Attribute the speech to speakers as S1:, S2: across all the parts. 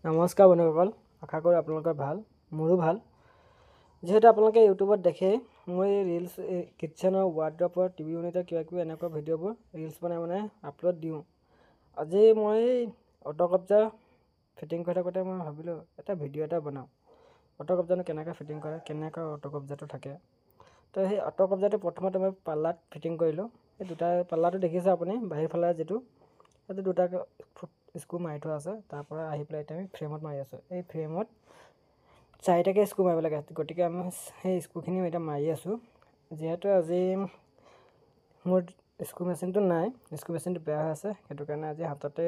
S1: নমস্কাৰ বন্ধুসকল, আশা কৰোঁ আপোনালোকৰ ভাল, মোৰো ভাল। যিহেতু আপোনালোকে ইউটিউবত দেখে মই ৰিলছ কিটচেনৰ ৱাৰ্ড্ৰপৰ টিভি ইউনিটৰ কিবা এনেকুৱা ভিডিঅ'বোৰ ৰিলছ বনাই আপলোড দিওঁ। আজি মই অটো কব্জা ফিটিং কৰি থাকোঁতে মই ভাবিলোঁ এটা ভিডিঅ' এটা বনাওঁ। অটো কব্জানো কেনেকৈ ফিটিং কৰে, কেনেকৈ অটো কব্জাটো থাকে। তো সেই অটো কব্জাটো প্ৰথমতে মই পাল্লাত ফিটিং কৰিলোঁ। এই দুটা পাল্লাটো দেখিছে আপুনি বাহিৰ ফালে যিটো, সেইটো দুটা স্ক্ৰু মাৰি থোৱা আছে। তাৰ পৰা আহি পেলাই এতিয়া আমি ফ্ৰেমত মাৰি আছোঁ। এই ফ্ৰেমত 4টাকৈ স্ক্ৰু মাৰিব লাগে, গতিকে আমি সেই স্ক্ৰুখিনি এতিয়া মাৰি আছোঁ। যিহেতু আজি মোৰ স্ক্ৰু মেচিনটো নাই, স্ক্ৰু মেচিনটো বেয়া হৈ আছে, সেইটো কাৰণে আজি হাততে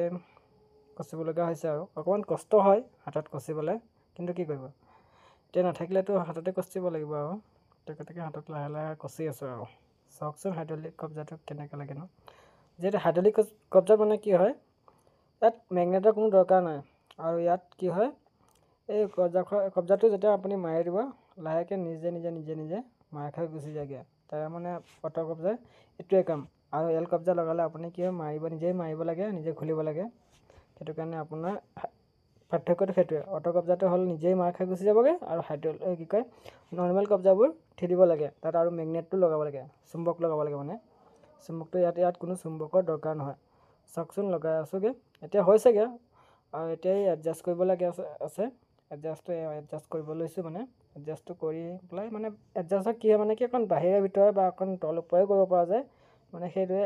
S1: কচিবলগীয়া হৈছে। আৰু অকণমান কষ্ট হয় হাতত কচিবলৈ, কিন্তু কি কৰিব, এতিয়া নাথাকিলেতো হাততে কচিব লাগিব। আৰু গতিকে হাতত লাহে লাহে কচি আছোঁ। আৰু চাওকচোন হাইড্ৰলিক কব্জাটো কেনেকৈ লাগে ন। যিহেতু হাইড্ৰলিক কব্জা মানে কি হয়, ইয়াত মেগনেটৰ কোনো দৰকাৰ নাই। আৰু ইয়াত কি হয়, এই কব্জাটো যেতিয়া আপুনি মাৰি দিব, লাহেকৈ নিজে মাৰ খাই গুচি যায়গৈ। তাৰ মানে অটো কব্জাৰ এইটোৱে কাম। আৰু এল কব্জা লগালে আপুনি কি হয়, নিজেই মাৰিব লাগে, নিজে খুলিব লাগে। সেইটো কাৰণে আপোনাৰ পাৰ্থক্যটো সেইটোৱে। অটো কব্জাটো হ'ল নিজেই মাৰ খাই গুচি যাবগৈ, আৰু কি কয় নৰ্মেল কব্জাবোৰ থিয় দিব লাগে। তাত আৰু মেগনেটটো লগাব লাগে, চুম্বক লগাব লাগে। মানে চুম্বকটো ইয়াত কোনো চুম্বকৰ দৰকাৰ নহয়। চাওকচোন লগাই আছোঁগৈ, এতিয়া হৈছেগৈ। আৰু এতিয়াই এডজাষ্ট কৰিব লাগে আছে। এডজাষ্ট কৰিব লৈছোঁ। মানে এডজাষ্টটো কৰি পেলাই মানে এডজাষ্টত কি হয় মানে কি অকণ বাহিৰে ভিতৰে বা অকণ তল ওপৰে কৰিব পৰা যায়। মানে সেইদৰে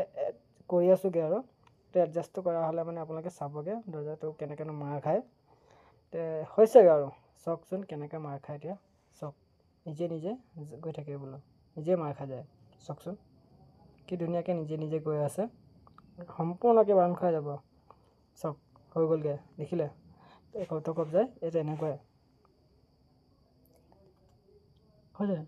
S1: কৰি আছোঁগৈ। আৰু এতিয়া এডজাষ্টটো কৰা হ'লে মানে আপোনালোকে চাবগৈ দৰ্জাটো কেনেকৈনো মাৰ খায়। হৈছেগৈ আৰু চাওকচোন কেনেকৈ মাৰ খায়। এতিয়া চাওক, নিজে গৈ থাকে বোলো, নিজে মাৰ খাই যায়। চাওকচোন কি ধুনীয়াকৈ নিজে গৈ আছে, সম্পূৰ্ণকৈ বান্ধ খাই যাব। চাওক হৈ গ'লগৈ, দেখিলে অটো কব্জা এই তেনেকুৱাই হৈ যায়।